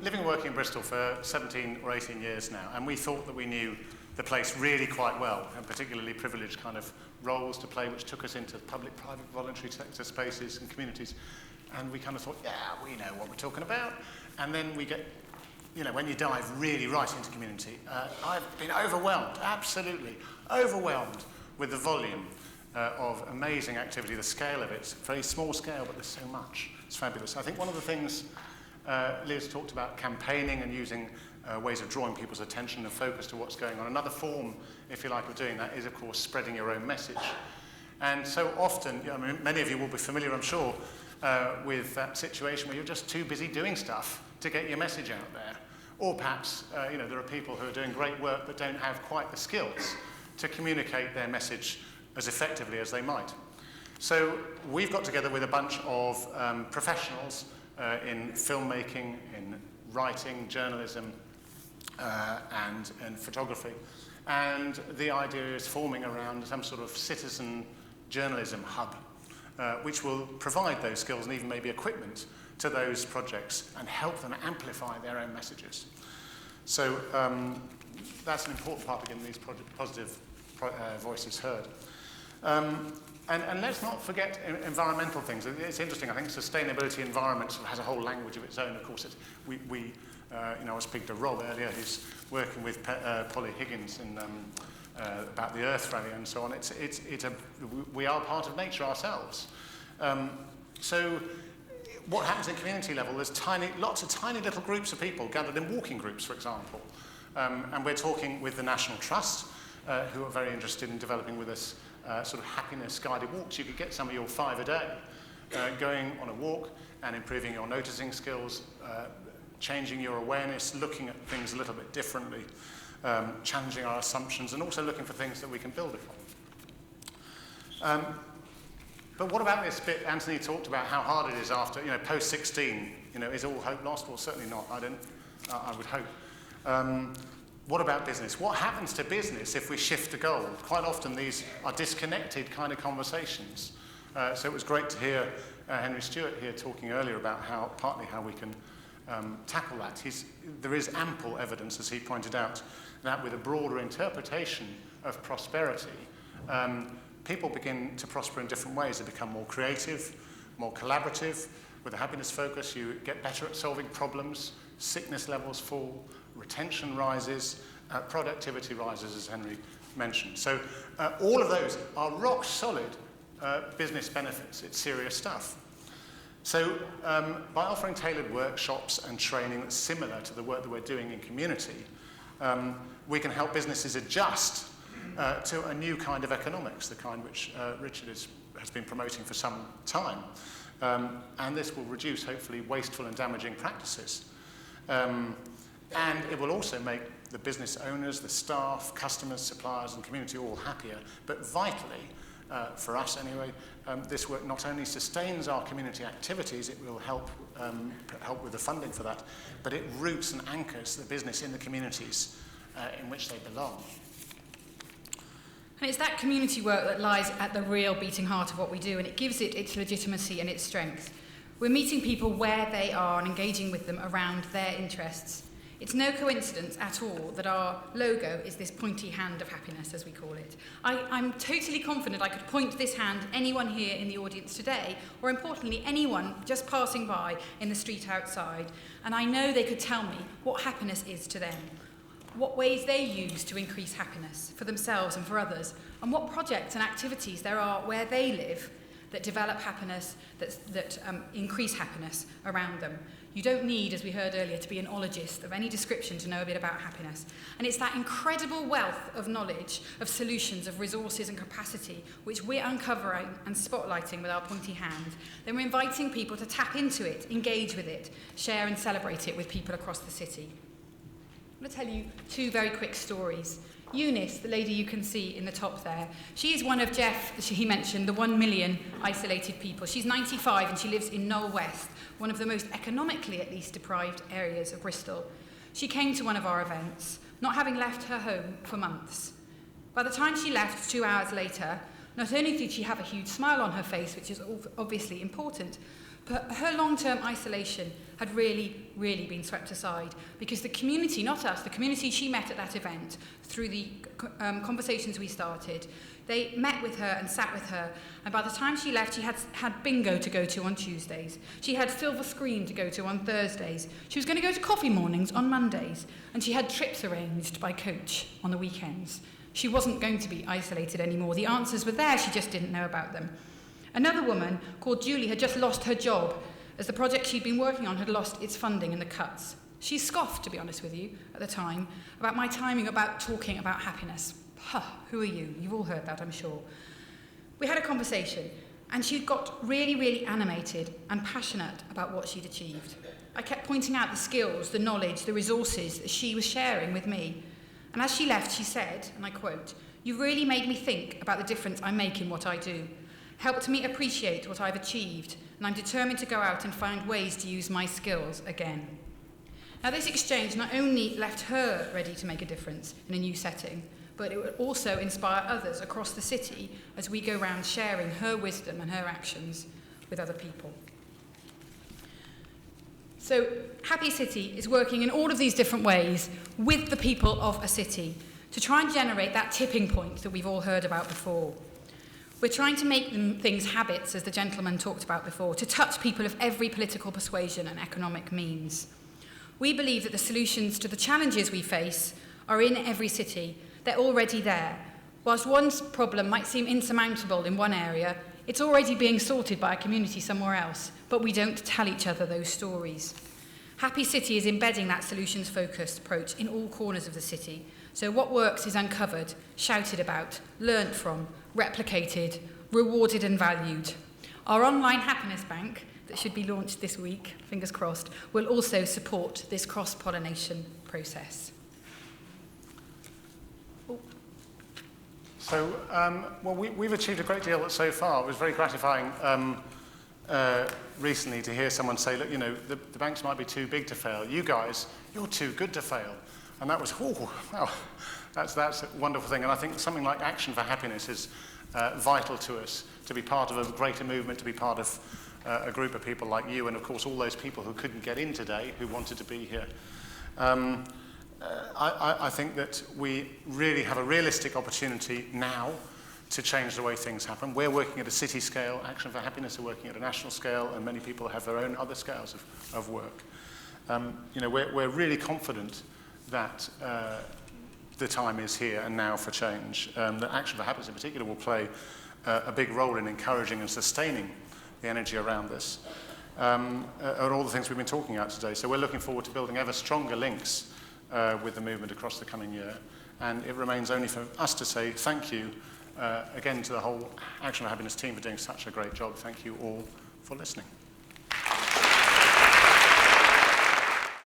living and working in Bristol for 17 or 18 years now, and we thought that we knew the place really quite well, and particularly privileged kind of roles to play, which took us into public, private, voluntary sector spaces and communities. And we kind of thought, yeah, we know what we're talking about. And then we get, you know, when you dive really right into community, I've been overwhelmed, absolutely overwhelmed with the volume of amazing activity, the scale of it. It's very small scale, but there's so much. It's fabulous. I think one of the things Liz talked about, campaigning and using ways of drawing people's attention and focus to what's going on. Another form, if you like, of doing that is, of course, spreading your own message. And so often, I mean, many of you will be familiar, I'm sure, with that situation where you're just too busy doing stuff to get your message out there. Or perhaps, you know, there are people who are doing great work but don't have quite the skills to communicate their message as effectively as they might. So we've got together with a bunch of professionals in filmmaking, in writing, journalism, and photography. And the idea is forming around some sort of citizen journalism hub, which will provide those skills and even maybe equipment to those projects and help them amplify their own messages. So that's an important part of getting these positive voices heard. And let's not forget environmental things. It's interesting, I think sustainability environment has a whole language of its own. Of course, you know, I was speaking to Rob earlier, who's working with Polly Higgins in, about the Earth Rally and so on. We are part of nature ourselves. So what happens at community level, there's lots of tiny little groups of people gathered in walking groups, for example. And we're talking with the National Trust, who are very interested in developing with us sort of happiness guided walks. You could get some of your 5 a day going on a walk and improving your noticing skills, changing your awareness, looking at things a little bit differently, challenging our assumptions, and also looking for things that we can build upon. But what about this bit Anthony talked about, how hard it is after, you know, post-16, you know, is all hope lost? Well, certainly not, I would hope. What about business? What happens to business if we shift the goal? Quite often these are disconnected kind of conversations. So it was great to hear Henry Stewart here talking earlier about partly how we can tackle that. There is ample evidence, as he pointed out, that with a broader interpretation of prosperity, people begin to prosper in different ways. They become more creative, more collaborative. With a happiness focus, you get better at solving problems, sickness levels fall, retention rises, productivity rises, as Henry mentioned. So all of those are rock solid business benefits. It's serious stuff. So by offering tailored workshops and training that's similar to the work that we're doing in community, we can help businesses adjust to a new kind of economics, the kind which Richard has been promoting for some time. And this will reduce, hopefully, wasteful and damaging practices. And it will also make the business owners, the staff, customers, suppliers, and community all happier. But vitally, for us anyway, this work not only sustains our community activities, it will help with the funding for that, but it roots and anchors the business in the communities in which they belong. And it's that community work that lies at the real beating heart of what we do, and it gives it its legitimacy and its strength. We're meeting people where they are and engaging with them around their interests. It's no coincidence at all that our logo is this pointy hand of happiness, as we call it. I'm totally confident I could point this hand at anyone here in the audience today, or importantly, anyone just passing by in the street outside, and I know they could tell me what happiness is to them, what ways they use to increase happiness for themselves and for others, and what projects and activities there are where they live that develop happiness, that increase happiness around them. You don't need, as we heard earlier, to be an ologist of any description to know a bit about happiness. And it's that incredible wealth of knowledge, of solutions, of resources and capacity, which we're uncovering and spotlighting with our pointy hand. Then we're inviting people to tap into it, engage with it, share and celebrate it with people across the city. I'm going to tell you 2 very quick stories. Eunice, the lady you can see in the top there, she is one of he mentioned, the 1 million isolated people. She's 95 and she lives in Knoll West, one of the most economically, at least, deprived areas of Bristol. She came to one of our events, not having left her home for months. By the time she left 2 hours later, not only did she have a huge smile on her face, which is obviously important, But her long-term isolation had really, really been swept aside because the community, not us, the community she met at that event, through the conversations we started, they met with her and sat with her, and by the time she left, she had bingo to go to on Tuesdays. She had silver screen to go to on Thursdays. She was going to go to coffee mornings on Mondays, and she had trips arranged by coach on the weekends. She wasn't going to be isolated anymore. The answers were there, she just didn't know about them. Another woman called Julie had just lost her job as the project she'd been working on had lost its funding and the cuts. She scoffed, to be honest with you, at the time, about my timing about talking about happiness. Huh, who are you? You've all heard that, I'm sure. We had a conversation, and she got really, really animated and passionate about what she'd achieved. I kept pointing out the skills, the knowledge, the resources that she was sharing with me. And as she left, she said, and I quote, "You really made me think about the difference I make in what I do, helped me appreciate what I've achieved, and I'm determined to go out and find ways to use my skills again." Now, this exchange not only left her ready to make a difference in a new setting, but it would also inspire others across the city as we go round sharing her wisdom and her actions with other people. So, Happy City is working in all of these different ways with the people of a city to try and generate that tipping point that we've all heard about before. We're trying to make things habits, as the gentleman talked about before, to touch people of every political persuasion and economic means. We believe that the solutions to the challenges we face are in every city. They're already there. Whilst one problem might seem insurmountable in one area, it's already being sorted by a community somewhere else, but we don't tell each other those stories. Happy City is embedding that solutions-focused approach in all corners of the city. So what works is uncovered, shouted about, learnt from, replicated, rewarded and valued. Our online happiness bank, that should be launched this week, fingers crossed, will also support this cross-pollination process. So, well, we've achieved a great deal so far. It was very gratifying recently to hear someone say, look, you know, the banks might be too big to fail. You guys, you're too good to fail. And that was, wow, that's a wonderful thing. And I think something like Action for Happiness is vital to us, to be part of a greater movement, to be part of a group of people like you, and of course all those people who couldn't get in today, who wanted to be here. I think that we really have a realistic opportunity now to change the way things happen. We're working at a city scale, Action for Happiness are working at a national scale, and many people have their own other scales of work. You know, we're really confident that the time is here and now for change. That Action for Happiness in particular will play a big role in encouraging and sustaining the energy around this, and all the things we've been talking about today. So we're looking forward to building ever stronger links with the movement across the coming year. And it remains only for us to say thank you again to the whole Action for Happiness team for doing such a great job. Thank you all for listening.